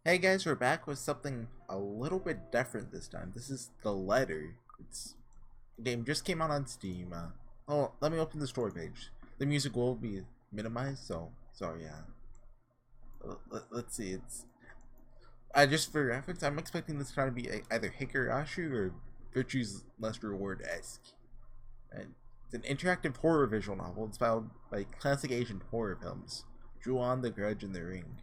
Hey guys, we're back with something a little bit different this time. This is The Letter. The game just came out on Steam. Let me open the story page. The music will be minimized, so yeah. Let's see. It's just for reference, I'm expecting this to be either Higurashi or Virtue's Last Reward-esque. And it's an interactive horror visual novel inspired by classic Asian horror films, Ju-on, The Grudge, and The Ring.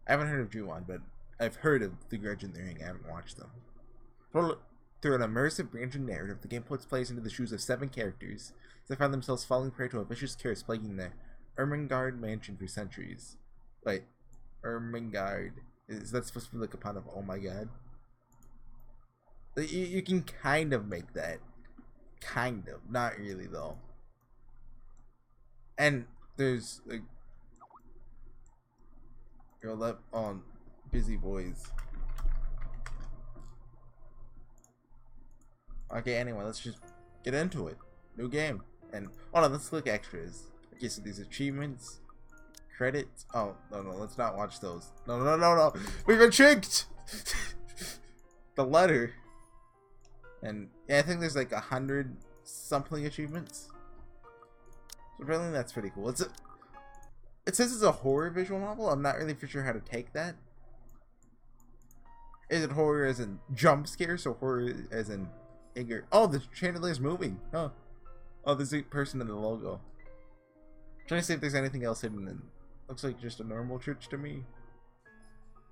I haven't heard of Ju-on, but I've heard of The Grudge and The Ring. I haven't watched them. Through an immersive, branching narrative, the game puts players into the shoes of 7 characters as they find themselves falling prey to a vicious curse plaguing the Ermengarde mansion for centuries. Wait, Ermengarde. Is that supposed to be like a pun of oh my god? You can kind of make that. Kind of. Not really, though. And there's like girl up on Busy Boys. Okay, anyway, let's just get into it. New game. And hold on, let's look extras. Okay, so these achievements, credits. Oh, no, let's not watch those. No. We've been tricked! The Letter. And yeah, I think there's like 100 something achievements. So apparently that's pretty cool. It says it's a horror visual novel. I'm not really for sure how to take that. Is it horror as in jump scares or horror as in anger? Oh, the chandelier's moving. Huh. Oh, there's a person in the logo. I'm trying to see if there's anything else hidden in. Looks like just a normal church to me.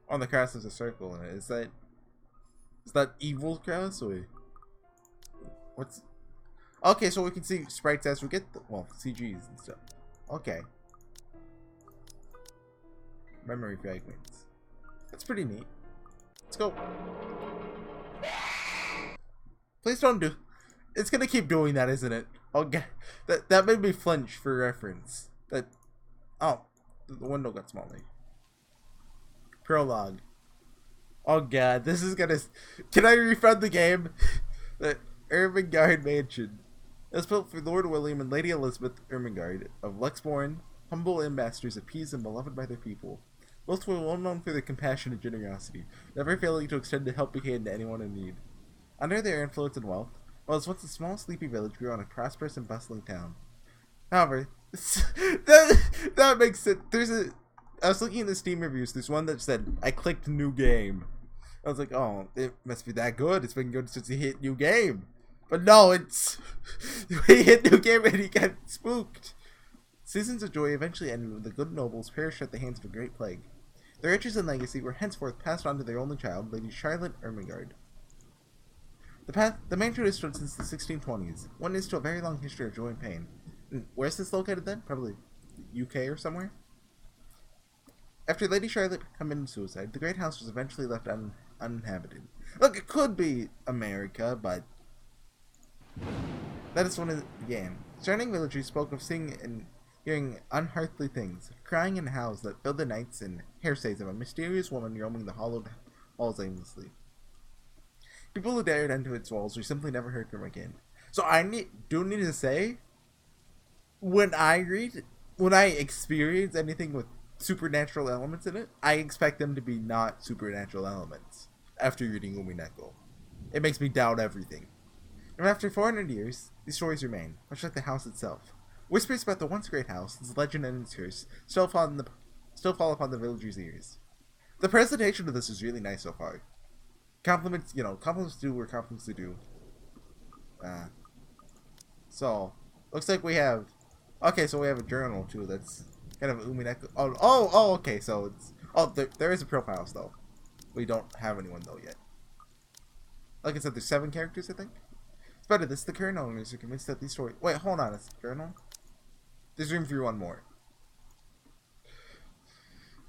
On the cross there's a circle in it. Is that evil cross or what's? Okay, so we can see sprites as we get CGs and stuff. Okay. Memory fragments. That's pretty neat. Let's go. Please don't do. It's gonna keep doing that, isn't it? Okay. That made me flinch for reference. Oh, the window got smaller. Prologue. Oh god, this is gonna. Can I refund the game? The Ermengarde Mansion. It was built for Lord William and Lady Elizabeth Ermengarde of Luxbourne, humble ambassadors appeased and beloved by their people. Both were well known for their compassion and generosity, never failing to extend a helping hand to anyone in need. Under their influence and wealth, what was once a small sleepy village grew on a prosperous and bustling town. However, that makes sense. I was looking at the Steam reviews. There's one that said, "I clicked new game." I was like, "Oh, it must be that good. It's been good since he hit new game." But no, it's he hit new game and he got spooked. Seasons of joy eventually ended when the good nobles perished at the hands of a great plague. Their riches and legacy were henceforth passed on to their only child, Lady Charlotte Ermengarde. The mansion has stood since the 1620s, witness to a very long history of joy and pain. And where's this located then? Probably UK or somewhere? After Lady Charlotte committed suicide, the great house was eventually left uninhabited. Look, it could be America, but that is when it began. Surrounding villagers spoke of seeing and hearing unearthly things, crying and howls that filled the nights and hearsays of a mysterious woman roaming the hollowed halls aimlessly. People who dared enter its walls were simply never heard from again. So I do need to say, when I experience anything with supernatural elements in it, I expect them to be not supernatural elements. After reading Umineko, it makes me doubt everything. And after 400 years, these stories remain, much like the house itself. Whispers about the once great house, its legend and its curse, still fall upon the villagers' ears. The presentation of this is really nice so far. Compliments do where compliments are due. So, looks like we have. Okay, so we have a journal too. That's kind of Umineko. Oh, okay. So it's. Oh, there is a profile though. We don't have anyone though yet. Like I said, there's 7 characters, I think. It's better. This the current owners are convinced that these stories. Wait, hold on. It's a journal. There's room for one more.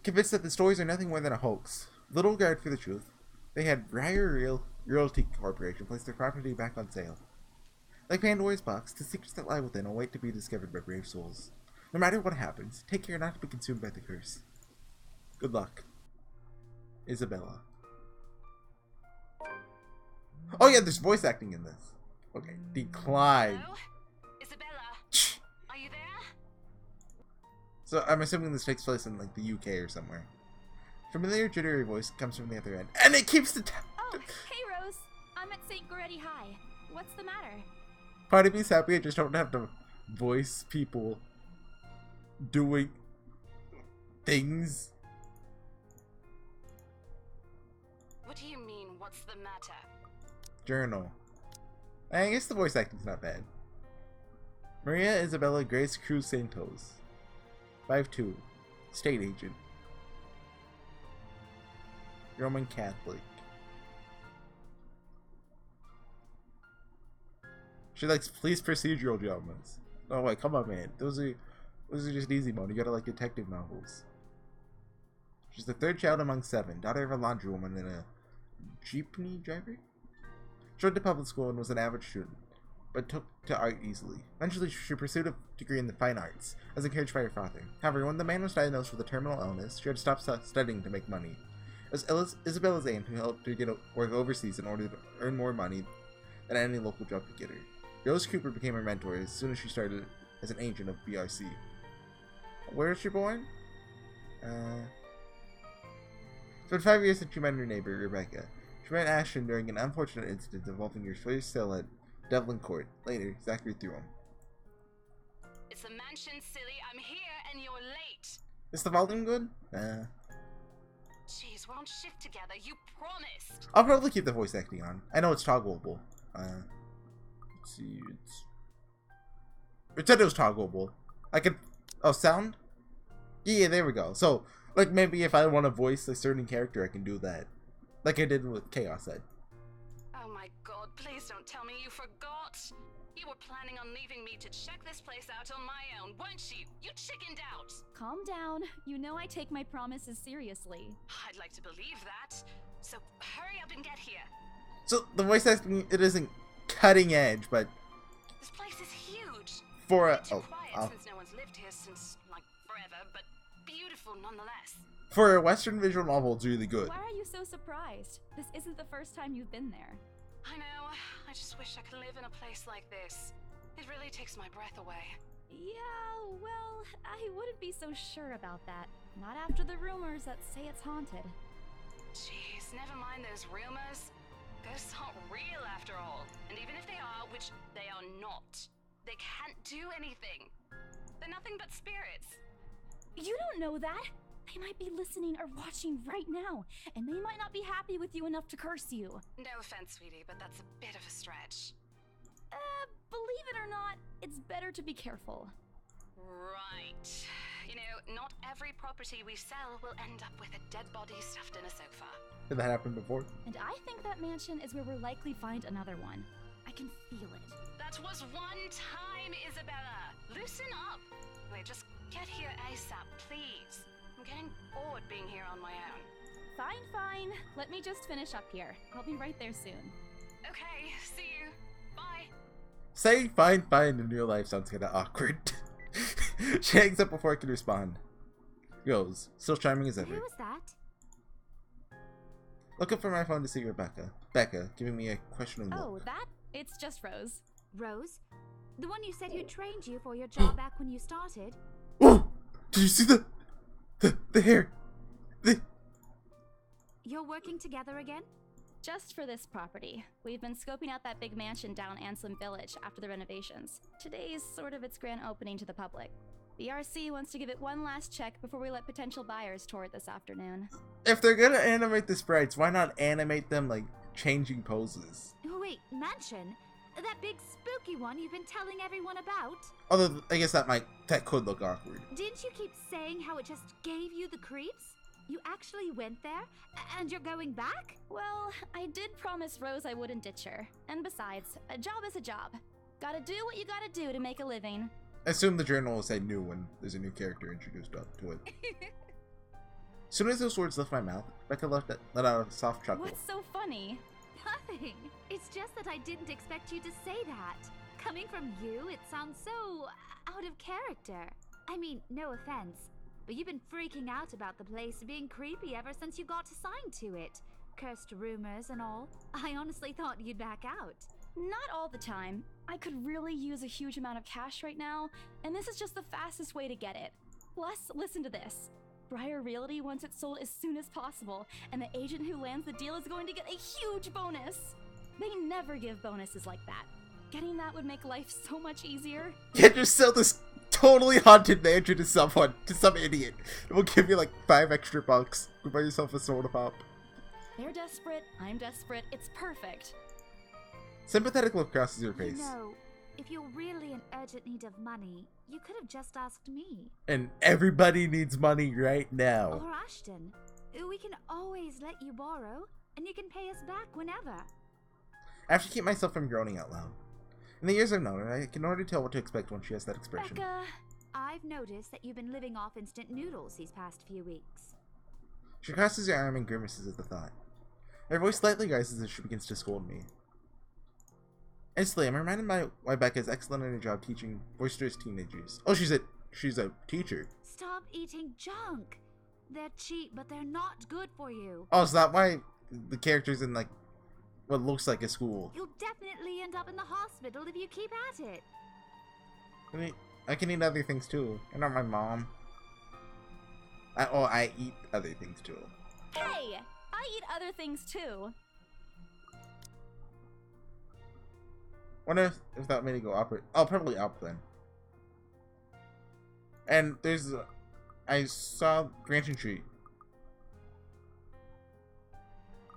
Convinced that the stories are nothing more than a hoax. Little regard for the truth. They had Briar Realty Corporation place their property back on sale. Like Pandora's box, the secrets that lie within await to be discovered by brave souls. No matter what happens, take care not to be consumed by the curse. Good luck. Isabella. Oh yeah, there's voice acting in this. Okay, decline. Hello? Isabella, are you there? So I'm assuming this takes place in like the UK or somewhere. Familiar jittery voice comes from the other end, and it keeps the Oh, hey Rose. I'm at St. Goretti High. What's the matter? part of me's happy I just don't have to voice people doing things. What do you mean, what's the matter? Journal. I guess the voice acting's not bad. Maria Isabella Grace Cruz Santos. 5'2". State agent. Roman Catholic. She likes police procedural dramas. Oh wait, come on, man. Those are just easy mode. You gotta like detective novels. She's the third child among 7, daughter of a laundrywoman and a jeepney driver. She went to public school and was an average student, but took to art easily. Eventually, she pursued a degree in the fine arts, as encouraged by her father. However, when the man was diagnosed with a terminal illness, she had to stop studying to make money. It was Isabella's aim to help her get work overseas in order to earn more money than any local job could get her. Rose Cooper became her mentor as soon as she started as an agent of BRC. Where was she born? It's been 5 years since she met her neighbor, Rebecca. She met Ashton during an unfortunate incident involving your first sale at Devlin Court. Later, Zachary threw him. It's the mansion, silly. I'm here and you're late. Is the volume good? Jeez, we're on shift together. You promised. I'll probably keep the voice acting on. I know it's toggleable. Let's see. It said it was toggleable. I could. Oh, sound? Yeah, there we go. So, like, maybe if I want to voice a certain character, I can do that. Like I did with Chaos Ed. Oh my god, please don't tell me you forgot. You were planning on leaving me to check this place out on my own, weren't you? You chickened out. Calm down. You know I take my promises seriously. I'd like to believe that. So hurry up and get here. So, the voice acting, it isn't cutting edge, but This place is huge. for a... Too Oh, quiet since no one's lived here since, like, forever, but beautiful nonetheless. for a Western visual novel, it's really good. Why are you so surprised? This isn't the first time you've been there. I know. I just wish I could live in a place like this. It really takes my breath away. Yeah, well, I wouldn't be so sure about that. Not after the rumors that say it's haunted. Jeez, never mind those rumors. Ghosts aren't real after all. And even if they are, which they are not, they can't do anything. They're nothing but spirits. You don't know that. They might be listening or watching right now, and they might not be happy with you enough to curse you. No offense, sweetie, but that's a bit of a stretch. Believe it or not, it's better to be careful. Right. You know, not every property we sell will end up with a dead body stuffed in a sofa. Did that happen before? And I think that mansion is where we'll likely find another one. I can feel it. That was one time, Isabella. Loosen up. Wait, just get here ASAP, please. I'm getting bored being here on my own. Fine, fine. Let me just finish up here. I'll be right there soon. Okay, see you. Bye. Saying fine in real life sounds kinda awkward. She hangs up before I can respond. Goes, still charming as ever. Who was that? Look up from my phone to see Rebecca. Becca, giving me a questioning look. Oh, that? It's just Rose. Rose? The one you said who trained you for your job back when you started? Oh! Did you see the hair? You're working together again? Just for this property. We've been scoping out that big mansion down Anselm Village after the renovations. Today's sort of its grand opening to the public. The RC wants to give it one last check before we let potential buyers tour it this afternoon. If they're gonna animate the sprites, why not animate them like changing poses? Oh wait, mansion? That big spooky one you've been telling everyone about? Although I guess that could look awkward. Didn't you keep saying how it just gave you the creeps? You actually went there? And you're going back? Well, I did promise Rose I wouldn't ditch her. And besides, a job is a job. Gotta do what you gotta do to make a living. I assume the journal will say new when there's a new character introduced up to it. As soon as those words left my mouth, Becca let out a soft chuckle. What's so funny? Nothing. It's just that I didn't expect you to say that. Coming from you, it sounds so out of character. I mean, no offense, but you've been freaking out about the place being creepy ever since you got assigned to it. Cursed rumors and all. I honestly thought you'd back out. Not all the time. I could really use a huge amount of cash right now, and this is just the fastest way to get it. Plus, listen to this. Briar Realty wants it sold as soon as possible, and the agent who lands the deal is going to get a huge bonus. They never give bonuses like that. Getting that would make life so much easier. Can't just sell this totally haunted mansion to someone, to some idiot. It will give you like $5 extra. Go buy yourself a soda pop. They're desperate, I'm desperate, it's perfect. Sympathetic look crosses your face. You know, if you're really in urgent need of money, you could have just asked me. And everybody needs money right now. Or Ashton. We can always let you borrow, and you can pay us back whenever. I have to keep myself from groaning out loud. In the years I've known her, I can already tell what to expect when she has that expression. Becca! I've noticed that you've been living off instant noodles these past few weeks. She crosses her arm and grimaces at the thought. Her voice slightly rises as she begins to scold me. Instantly, I'm reminded by why Becca is excellent at her job teaching boisterous teenagers. Oh, she's a teacher. Stop eating junk! They're cheap, but they're not good for you. Oh, is that why the character's in, like, what looks like a school? You'll definitely end up in the hospital if you keep at it. I can eat other things too. You're not my mom. I eat other things too. Hey! I eat other things too. Wonder if that made it go up or... Oh, probably up then. And there's... I saw Branching Tree.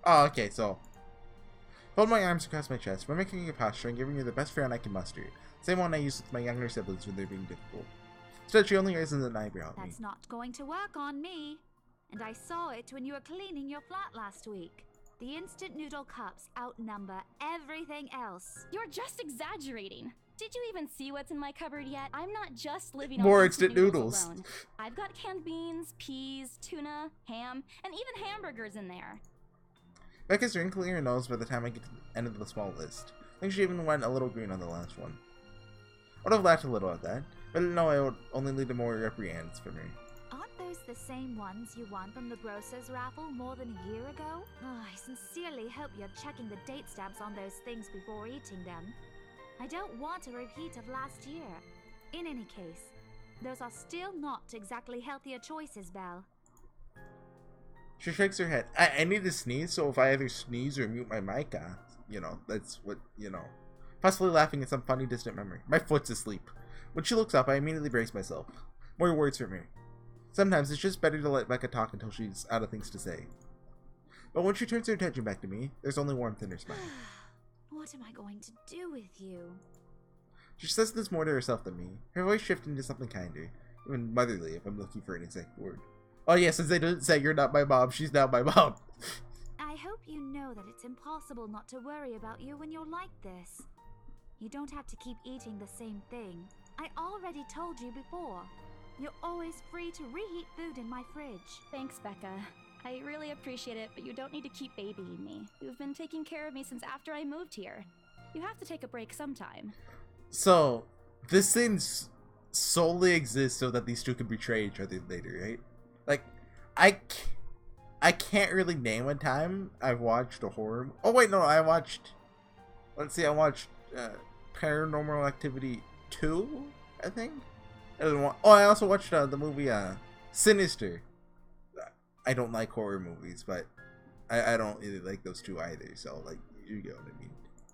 Oh, okay, so... Fold my arms across my chest, mimicking your posture and giving you the best frown I can muster. Same one I use with my younger siblings when they're being difficult. Instead, she only raises an eyebrow at me. That's not going to work on me. And I saw it when you were cleaning your flat last week. The instant noodle cups outnumber everything else. You're just exaggerating. Did you even see what's in my cupboard yet? I'm not just living More on instant noodles. alone. I've got canned beans, peas, tuna, ham, and even hamburgers in there. Becca's wrinkling her nose by the time I get to the end of the small list. I think she even went a little green on the last one. I would have laughed a little at that, but no, it would only lead to more reprimands from her. Aren't those the same ones you won from the grocer's raffle more than a year ago? Oh, I sincerely hope you're checking the date stamps on those things before eating them. I don't want a repeat of last year. In any case, those are still not exactly healthier choices, Belle. She shakes her head. I need to sneeze, so if I either sneeze or mute my mic, that's what, Possibly laughing at some funny distant memory. My foot's asleep. When she looks up, I immediately brace myself. More words from her. Sometimes it's just better to let Becca talk until she's out of things to say. But when she turns her attention back to me, there's only warmth in her smile. What am I going to do with you? She says this more to herself than me, her voice shifting to something kinder, even motherly if I'm looking for an exact word. Oh yeah, since they didn't say you're not my mom, she's now my mom. I hope you know that it's impossible not to worry about you when you're like this. You don't have to keep eating the same thing. I already told you before. You're always free to reheat food in my fridge. Thanks, Becca. I really appreciate it, but you don't need to keep babying me. You've been taking care of me since after I moved here. You have to take a break sometime. So, this thing solely exists so that these two can betray each other later, right? Like, I can't really name a time I've watched a horror... Oh wait, no, I watched... I watched Paranormal Activity 2, I think? I also watched the movie Sinister. I don't like horror movies, but I don't really like those two either, so, like, you get what I mean.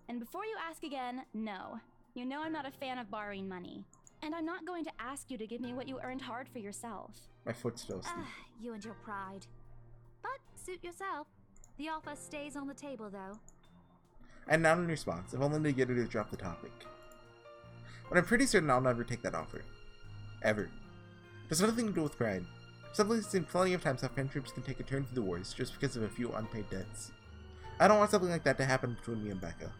And before you ask again, no. You know I'm not a fan of borrowing money. And I'm not going to ask you to give me what you earned hard for yourself. My foot's still asleep. You and your pride. But suit yourself. The offer stays on the table, though. And not in response, if only to get her to drop the topic. But I'm pretty certain I'll never take that offer. Ever. There's nothing to do with pride. Simply seen plenty of times how friendships can take a turn for the worse just because of a few unpaid debts. I don't want something like that to happen between me and Becca.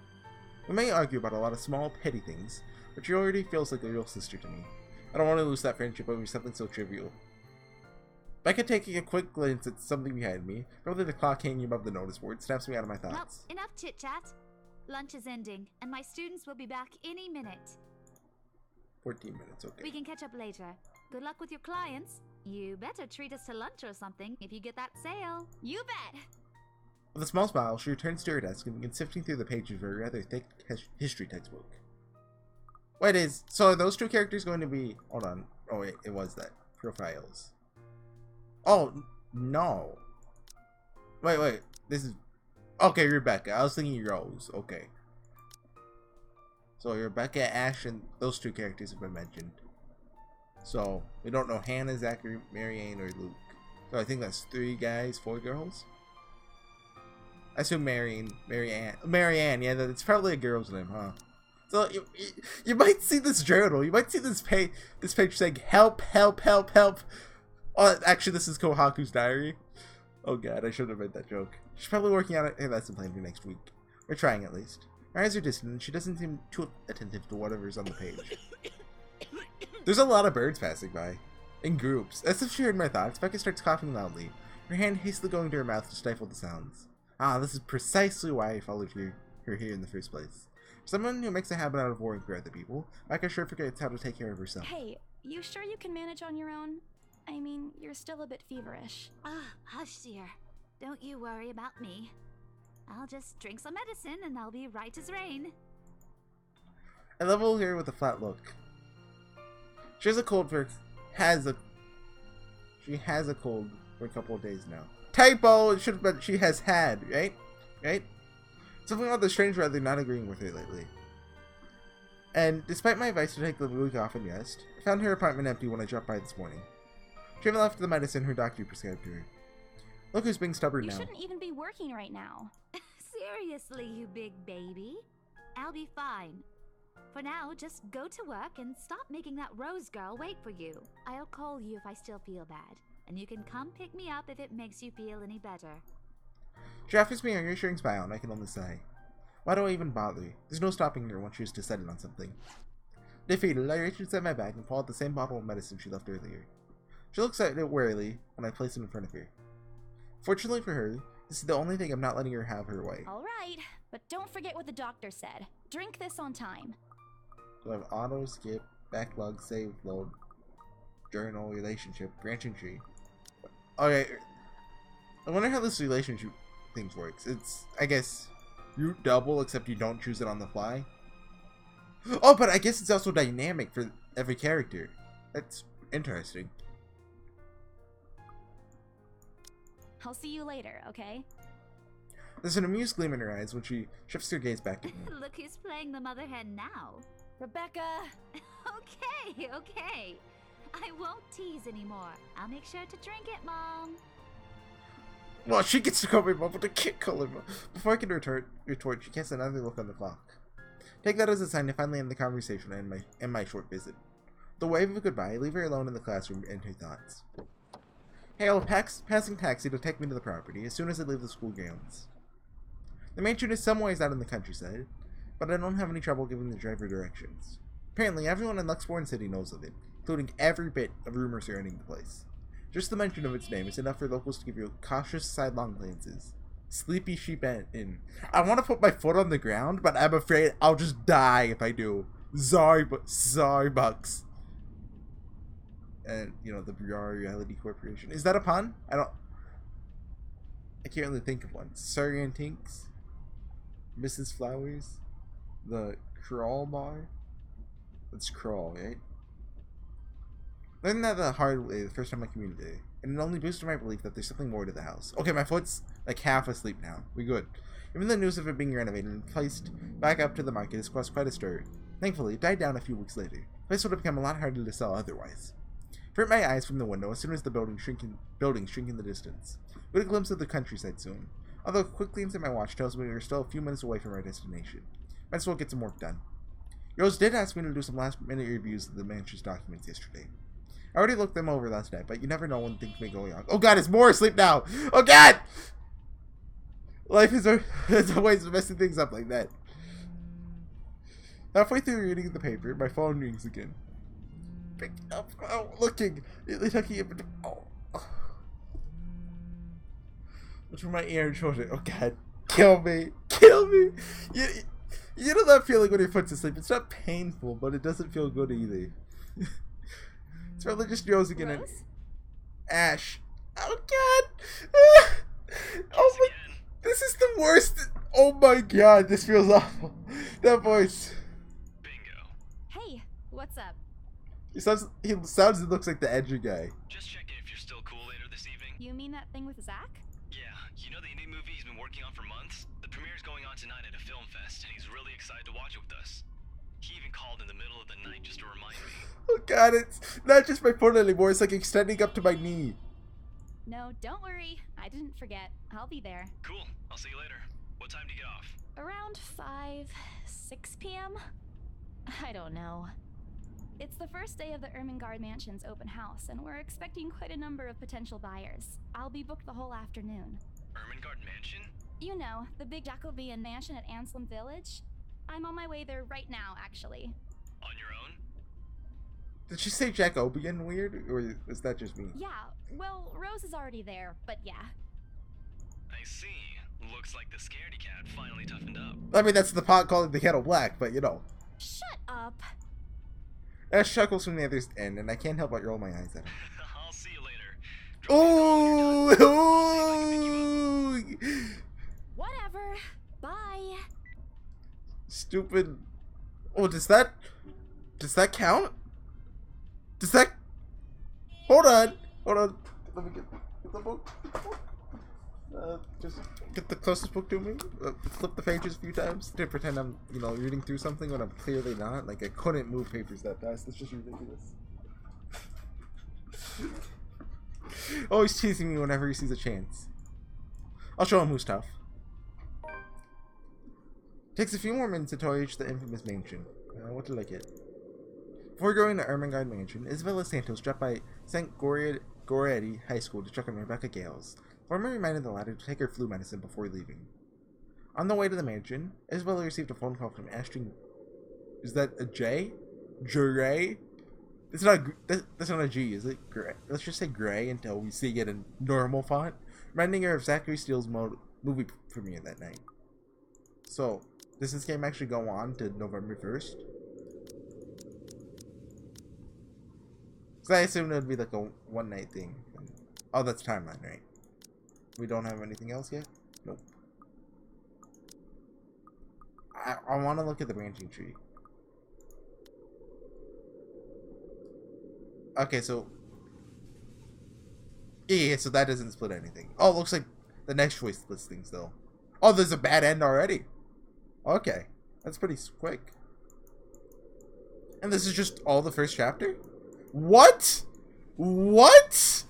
We may argue about a lot of small, petty things, but she already feels like a real sister to me. I don't want to lose that friendship over something so trivial. Becca, taking a quick glance at something behind me, probably the clock hanging above the notice board, snaps me out of my thoughts. Well, enough chit-chat. Lunch is ending, and my students will be back any minute. 14 minutes, okay. We can catch up later. Good luck with your clients. You better treat us to lunch or something if you get that sale. You bet! With a small smile, she returns to her desk and begins sifting through the pages of a rather thick history textbook. So are those two characters going to be... Hold on. Oh wait, it was that. Profiles. Oh, no. Wait. This is... Okay, Rebecca. I was thinking Rose. Okay. So Rebecca, Ash, and those two characters have been mentioned. So, we don't know Hannah, Zachary, Marianne, or Luke. So I think that's 3 guys, 4 girls. I assume Marianne, yeah, that's probably a girl's name, huh? So you might see this journal, you might see this page saying help. Oh, actually this is Kohaku's diary. Oh god, I should have made that joke. She's probably working on a lesson plan for next week. We're trying at least. Her eyes are distant and she doesn't seem too attentive to whatever's on the page. There's a lot of birds passing by. In groups. As if she heard my thoughts, Becca starts coughing loudly, her hand hastily going to her mouth to stifle the sounds. Ah, this is precisely why I followed her here in the first place. For someone who makes a habit out of worrying for other people, Becca sure forgets how to take care of herself. Hey, you sure you can manage on your own? I mean, you're still a bit feverish. Hush, dear. Don't you worry about me. I'll just drink some medicine and I'll be right as rain. I level her with a flat look. She has a cold for She has a cold for a couple of days now. Typo! It should have been she has had, right? Right? Something about the strange weather not agreeing with her lately. And despite my advice to take the week off and rest, I found her apartment empty when I dropped by this morning. She haven't left the medicine her doctor prescribed to her. Look who's being stubborn now. You shouldn't even be working right now. Seriously, you big baby. I'll be fine. For now, just go to work and stop making that Rose girl wait for you. I'll call you if I still feel bad, and you can come pick me up if it makes you feel any better. She offers me a reassuring smile, and I can only sigh. Why do I even bother? There's no stopping her once she's decided on something. Defeated, I reach inside my bag and pull out the same bottle of medicine she left earlier. She looks at it warily, and I place it in front of her. Fortunately for her, this is the only thing I'm not letting her have her way. Alright, but don't forget what the doctor said. Drink this on time. So I have auto, skip, backlog, save, load, journal, relationship, branching tree. Okay, I wonder how this relationship things works. It's, I guess, you double except you don't choose it on the fly. Oh, but I guess it's also dynamic for every character. That's interesting. I'll see you later, okay? There's an amused gleam in her eyes when she shifts her gaze back to me. Look who's playing the mother hen now. Rebecca! Okay. I won't tease anymore. I'll make sure to drink it, Mom. Well, she gets to call me mom with a kick color. Before I can retort, she casts another look on the clock. Take that as a sign to finally end the conversation and my short visit. The wave of a goodbye, I leave her alone in the classroom and her thoughts. Hail a passing taxi to take me to the property as soon as I leave the school grounds. The mansion is some ways out in the countryside, but I don't have any trouble giving the driver directions. Apparently, everyone in Luxborn City knows of it, including every bit of rumor surrounding the place. Just the mention of its name is enough for locals to give you cautious sidelong glances. Sleepy Sheep Inn. I want to put my foot on the ground, but I'm afraid I'll just die if I do. Sorry, Bucks. And, the VR Reality Corporation. Is that a pun? I can't really think of one. Sorry Antiques. Mrs. Flowers. The Crawl Bar. That's Crawl, right? Learning that the hard way the first time I commuted there, and it only boosted my belief that there's something more to the house. Okay, my foot's like half asleep now. We good. Even the news of it being renovated and placed back up to the market has caused quite a stir. Thankfully, it died down a few weeks later. The place would have become a lot harder to sell otherwise. I hurt my eyes from the window as soon as the buildings shrink in the distance. We get a glimpse of the countryside soon. Although a quick glance at my watch tells me we are still a few minutes away from our destination. Might as well get some work done. Rose did ask me to do some last-minute reviews of the mansion's documents yesterday. I already looked them over last night, but you never know when things may go wrong. Oh god, it's more asleep now! Oh god! Life is always messing things up like that. Halfway through reading the paper, my phone rings again. Pick up, looking. Oh. What's from my ear and shoulder? Oh god. Kill me. You know that feeling when your foot's asleep? It's not painful, but it doesn't feel good either. It's probably just Rose again and Ash. Oh god! Oh my! This is the worst! Oh my god, this feels awful. That voice. Bingo. Hey, what's up? He sounds and looks like the edgy guy. Just checking if you're still cool later this evening. You mean that thing with Zach? Yeah, you know the indie movie he's been working on for months? The premiere's going on tonight at a film fest, and he's really excited to watch it with us. He even called in the middle of the night just to remind me. Oh god, it's not just my foot anymore, it's like extending up to my knee. No, don't worry. I didn't forget. I'll be there. Cool, I'll see you later. What time do you get off? Around 6 p.m.? I don't know. It's the first day of the Ermengarde Mansion's open house, and we're expecting quite a number of potential buyers. I'll be booked the whole afternoon. Ermengarde Mansion? You know, the big Jacobean mansion at Anselm Village. I'm on my way there right now, actually. On your own? Did she say Jacobean weird, or is that just me? Yeah, well, Rose is already there, but yeah. I see. Looks like the scaredy cat finally toughened up. I mean, that's the pot calling the kettle black, but you know. Shut up. Ash chuckles from the other end, and I can't help but roll my eyes at him. I'll see you later. Oh! Whatever. Bye. Stupid. Oh, does that count? Does that? Hold on. Let me get the book. Just get the closest book to me. Flip the pages a few times to pretend I'm, reading through something when I'm clearly not. Like I couldn't move papers that fast. It's just ridiculous. Always teasing me whenever he sees a chance. I'll show him who's tough. Takes a few more minutes to reach the infamous mansion. What did I get? Before going to Ermengarde Mansion, Isabella Santos dropped by St. Goretti High School to check on Rebecca Gales. Former reminded the latter to take her flu medicine before leaving. On the way to the mansion, Isabella received a phone call from Ashton. Is that a J? Jure? That's not a G, is it? Gray. Let's just say Gray until we see it in normal font, reminding her of Zachary Steele's movie premiere that night. So, does this game actually go on to November 1st? Because I assumed it would be like a one-night thing. Oh, that's timeline, right? We don't have anything else yet? Nope. I want to look at the branching tree. Okay, so... Yeah, so that doesn't split anything. Oh, it looks like the next choice splits things, though. Oh, there's a bad end already. Okay. That's pretty quick. And this is just all the first chapter? What? What?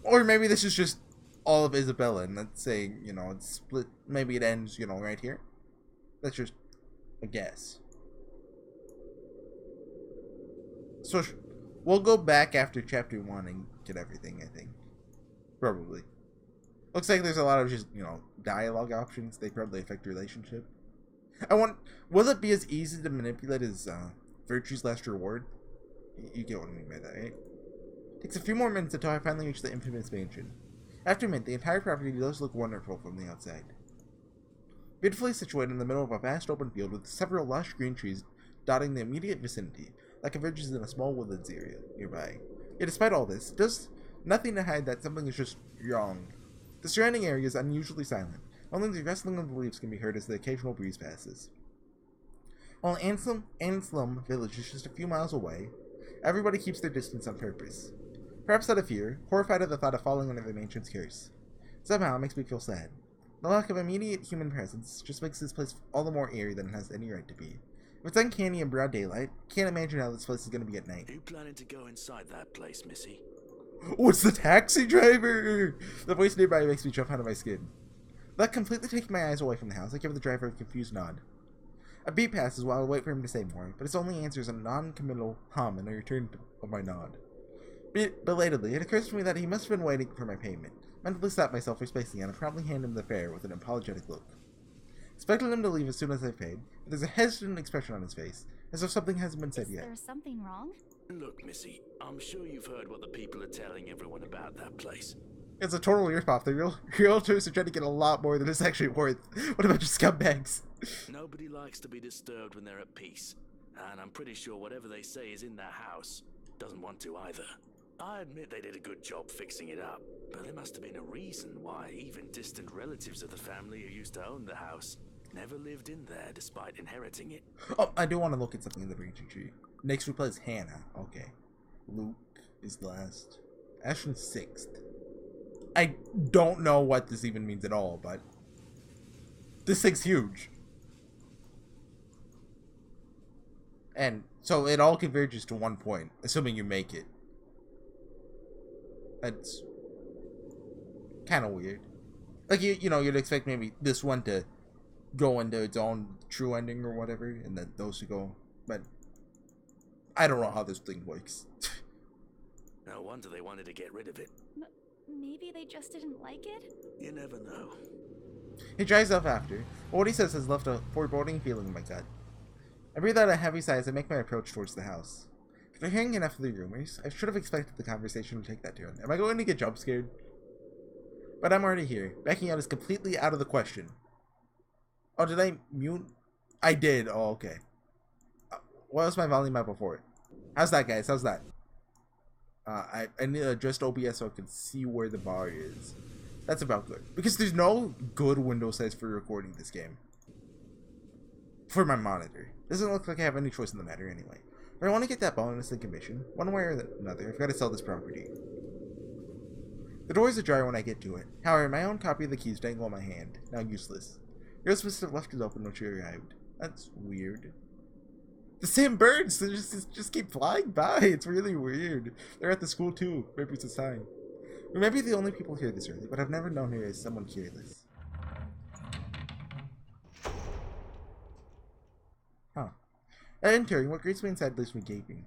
Or maybe this is just all of Isabella, and let's say, it's split. Maybe it ends, right here. That's just a guess. So, we'll go back after chapter 1 and get everything, I think. Probably. Looks like there's a lot of just, dialogue options. They probably affect relationship. Will it be as easy to manipulate as Virtue's Last Reward? You get what I mean by that, right? Takes a few more minutes until I finally reach the infamous mansion. After midnight, the entire property does look wonderful from the outside. Beautifully situated in the middle of a vast open field with several lush green trees dotting the immediate vicinity, like it verges in a small woodlands area nearby. Yet despite all this, it does nothing to hide that something is just wrong. The surrounding area is unusually silent. Only the rustling of the leaves can be heard as the occasional breeze passes. While Anselm Village is just a few miles away, everybody keeps their distance on purpose. Perhaps out of fear, horrified at the thought of falling under the mansion's curse. Somehow, it makes me feel sad. The lack of immediate human presence just makes this place all the more eerie than it has any right to be. If it's uncanny in broad daylight, can't imagine how this place is going to be at night. Are you planning to go inside that place, Missy? Oh, it's the taxi driver! The voice nearby makes me jump out of my skin. Without completely taking my eyes away from the house, I give the driver a confused nod. A beat passes while I wait for him to say more, but his only answer is a non-committal hum and a return of my nod. Belatedly, it occurs to me that he must have been waiting for my payment. Mentally stop myself for spacing and promptly hand him the fare with an apologetic look. Expecting him to leave as soon as I paid, but there's a hesitant expression on his face, as if something hasn't been said yet. Is there something wrong? Look, Missy, I'm sure you've heard what the people are telling everyone about that place. It's a total ripoff. The realtors are trying to get a lot more than it's actually worth. What about your scumbags? Nobody likes to be disturbed when they're at peace, and I'm pretty sure whatever they say is in their house doesn't want to either. I admit they did a good job fixing it up, but there must have been a reason why even distant relatives of the family who used to own the house never lived in there despite inheriting it. Oh, I do want to look at something in the branching tree. Next we play is Hannah. Okay. Luke is last. Ashton's 6th. I don't know what this even means at all, but this thing's huge. And so it all converges to one point, assuming you make it. That's kind of weird. Like, you know, you'd expect maybe this one to go into its own true ending or whatever, and then those to go. But I don't know how this thing works. No wonder they wanted to get rid of it. Maybe they just didn't like it? You never know. He drives off after. What he says has left a foreboding feeling in my gut. I breathe out a heavy sigh as I make my approach towards the house. After hearing enough of the rumors, I should have expected the conversation to take that turn. Am I going to get jump scared? But I'm already here. Backing out is completely out of the question. Oh, did I mute? I did. Oh, okay. What was my volume at before it? How's that, guys? How's that? I need to adjust OBS so I can see where the bar is. That's about good. Because there's no good window size for recording this game. For my monitor. Doesn't look like I have any choice in the matter anyway. If I want to get that bonus and commission, one way or another, I've got to sell this property. The door is ajar when I get to it. However, my own copy of the keys dangle in my hand, now useless. You're supposed to have left it open when you arrived. That's weird. The same birds! They just keep flying by. It's really weird. They're at the school too. Maybe it's a sign. We might be the only people here this early, but I've never known her as someone careless. Huh. At entering, what greets me inside leaves me gaping.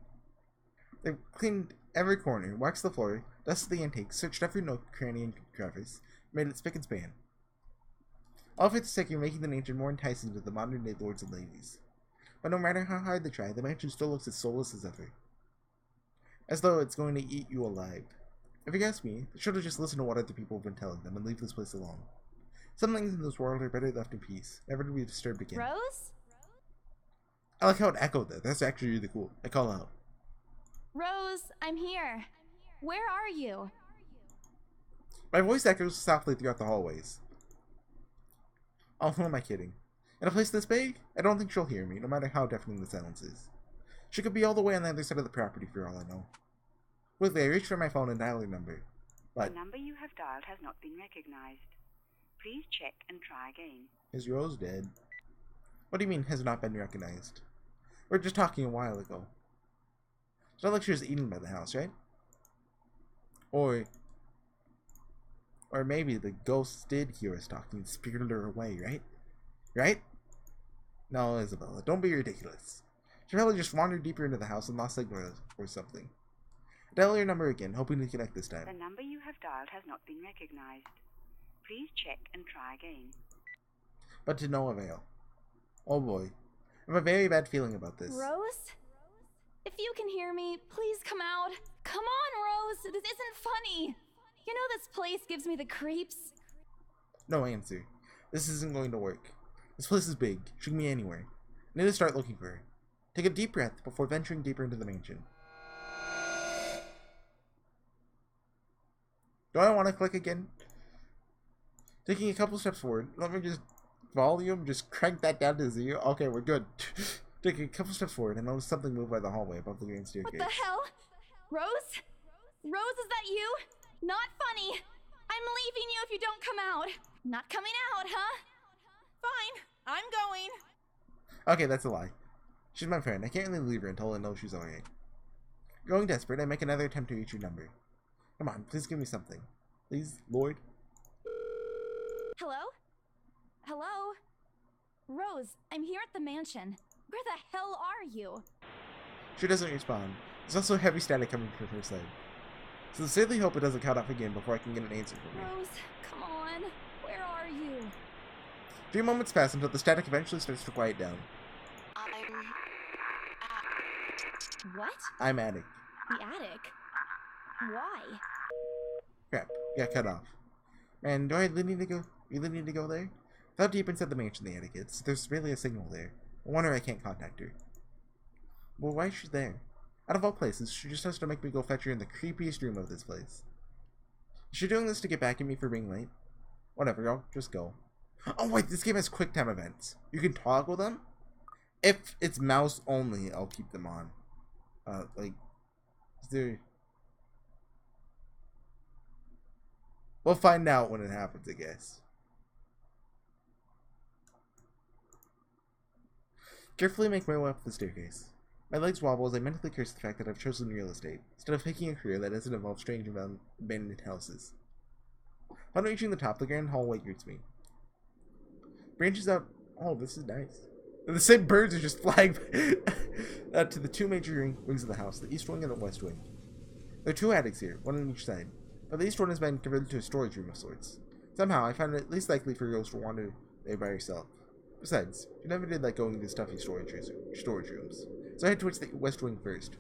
They've cleaned every corner, waxed the floor, dusted the intake, searched every nook, cranny, and crevice, made it spick and span. All for the sake of making the mansion more enticing to the modern-day lords and ladies. But no matter how hard they try, the mansion still looks as soulless as ever. As though it's going to eat you alive. If you ask me, they should have just listened to what other people have been telling them and leave this place alone. Some things in this world are better left in peace, never to be disturbed again. Rose? I like how it echoed that. That's actually really cool. I call out. Rose, I'm here. Where are you? My voice echoes softly throughout the hallways. Oh, who am I kidding? In a place this big, I don't think she'll hear me, no matter how deafening the silence is. She could be all the way on the other side of the property for all I know. Quickly, I reach for my phone and dial her number. But the number you have dialed has not been recognized. Please check and try again. Is Rose dead? What do you mean, has not been recognized? We were just talking a while ago. It's not like she was eaten by the house, right? Or maybe the ghost did hear us talking and spirited her away, right? Right? No, Isabella, don't be ridiculous. She probably just wandered deeper into the house and lost signal or something. Dial your number again, hoping to connect this time. The number you have dialed has not been recognized. Please check and try again. But to no avail. Oh boy. I have a very bad feeling about this. Rose? If you can hear me, please come out. Come on, Rose. This isn't funny. You know this place gives me the creeps. No answer. This isn't going to work. This place is big. She can be anywhere. I need to start looking for her. Take a deep breath before venturing deeper into the mansion. Do I want to click again? Taking a couple steps forward, let me just crank that down to 0. Okay, we're good. Taking a couple steps forward, and notice something move by the hallway above the green staircase. What the hell? Rose? Rose, is that you? Not funny. I'm leaving you if you don't come out. Not coming out, huh? Fine, I'm going. Okay, that's a lie. She's my friend. I can't really leave her until I know she's alright. Growing desperate, I make another attempt to reach your number. Come on, please give me something. Please, Lord. Hello? Hello? Rose, I'm here at the mansion. Where the hell are you? She doesn't respond. There's also heavy static coming from her side. Sincerely hope it doesn't cut off again before I can get an answer from her. Rose, come on. Where are you? 3 moments pass until the static eventually starts to quiet down. What? I'm attic. The attic? Why? Crap, got cut off. Man, do I really need to go there? How deep inside the mansion the attic is? There's barely a signal there. I wonder I can't contact her. Well, why is she there? Out of all places, she just has to make me go fetch her in the creepiest room of this place. Is she doing this to get back at me for being late? Whatever, I'll just go. Oh wait, this game has quick time events. You can toggle them? If it's mouse only, I'll keep them on. Like, is there... We'll find out when it happens, I guess. Carefully make my way up the staircase. My legs wobble as I mentally curse the fact that I've chosen real estate, instead of picking a career that doesn't involve strange abandoned houses. Upon reaching the top, the grand hallway greets me. Branches out. Oh, this is nice. The same birds are just flying to the two major wings of the house, the east wing and the west wing. There are two attics here, one on each side, but the east one has been converted to a storage room of sorts. Somehow, I found it least likely for girls to wander there by herself. Besides, she never did like going to stuffy storage rooms, so I head towards the west wing first,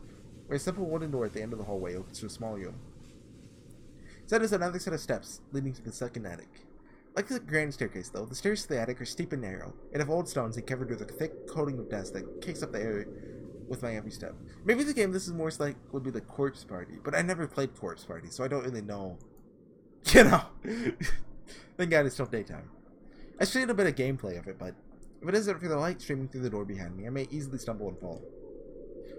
where a simple wooden door at the end of the hallway opens to a small room. Inside is another set of steps leading to the second attic. Like the grand staircase, though, the stairs to the attic are steep and narrow, and of old stones and covered with a thick coating of dust that kicks up the air with my every step. Maybe the game this is more like would be the Corpse Party, but I never played Corpse Party, so I don't really know. You know, thank God it's still daytime. I've seen a bit of gameplay of it, but if it isn't for the light streaming through the door behind me, I may easily stumble and fall.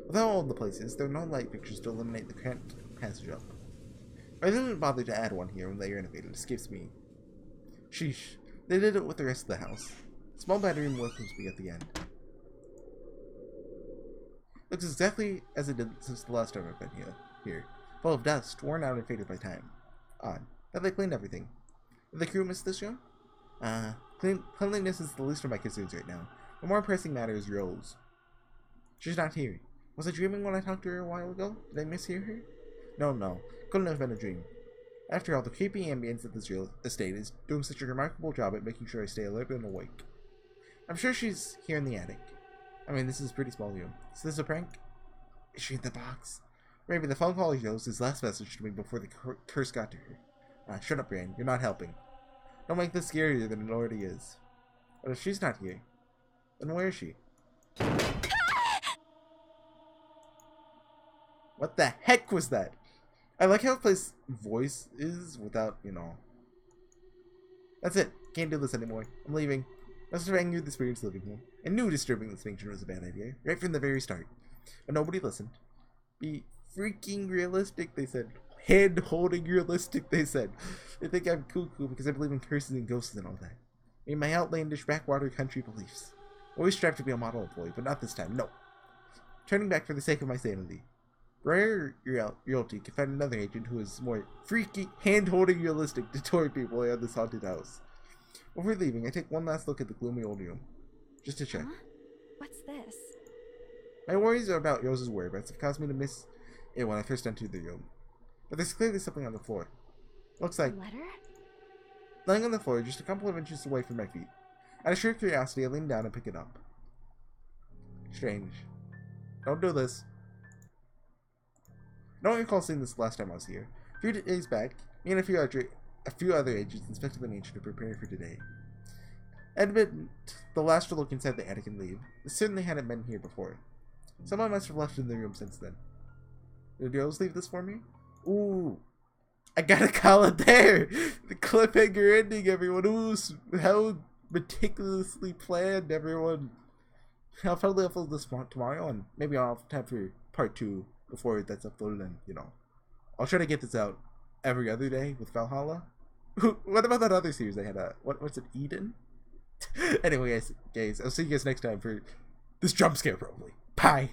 With how old the place is, there are no light fixtures to illuminate the cramped passage up. I didn't bother to add one here when they renovated. It escapes me. Sheesh, they did it with the rest of the house. Small bedroom welcomes me at the end. Looks exactly as it did since the last time I've been here. Full of dust, worn out and faded by time. Odd. Have they cleaned everything? Did the crew miss this room? Cleanliness is the least of my concerns right now. The more pressing matter is Rose. She's not here. Was I dreaming when I talked to her a while ago? Did I mishear her? No. Couldn't have been a dream. After all, the creepy ambience of this real estate is doing such a remarkable job at making sure I stay alert and awake. I'm sure she's here in the attic. I mean, this is a pretty small room. Is this a prank? Is she in the box? Maybe the phone call shows his last message to me before the curse got to her. Shut up, Bran. You're not helping. Don't make this scarier than it already is. But if she's not here, then where is she? What the heck was that? I like how it plays voice is without, That's it. Can't do this anymore. I'm leaving. I was angry with the spirits living here. I knew disturbing this nature was a bad idea, right from the very start. But nobody listened. Be freaking realistic, they said. Hand-holding realistic, they said. They think I'm cuckoo because I believe in curses and ghosts and all that. I mean, my outlandish backwater country beliefs. Always strive to be a model employee, but not this time. No. Turning back for the sake of my sanity. Rare Realty can find another agent who is more freaky, hand-holding realistic to tour people around this haunted house. Before leaving, I take one last look at the gloomy old room. Just to check. Huh? What's this? My worries about Rose's whereabouts have caused me to miss it when I first entered the room. But there's clearly something on the floor. Looks like... A letter? Lying on the floor, just a couple of inches away from my feet. Out of sheer curiosity, I lean down and pick it up. Strange. Don't do this. I don't recall seeing this last time I was here. A few days back, me and a few other agents inspected the mansion to prepare for today. I admit the last to look inside the attic and leave. It certainly hadn't been here before. Someone must have left in the room since then. Did Rose leave this for me? Ooh. I gotta call it there! The cliffhanger ending, everyone. Ooh, how meticulously planned, everyone. I'll probably upload this tomorrow, and maybe I'll have time for part 2 before that's uploaded, and, I'll try to get this out every other day with Valhalla. What about that other series they had? What's it, Eden? Anyway, guys, I'll see you guys next time for this jump scare, probably. Bye!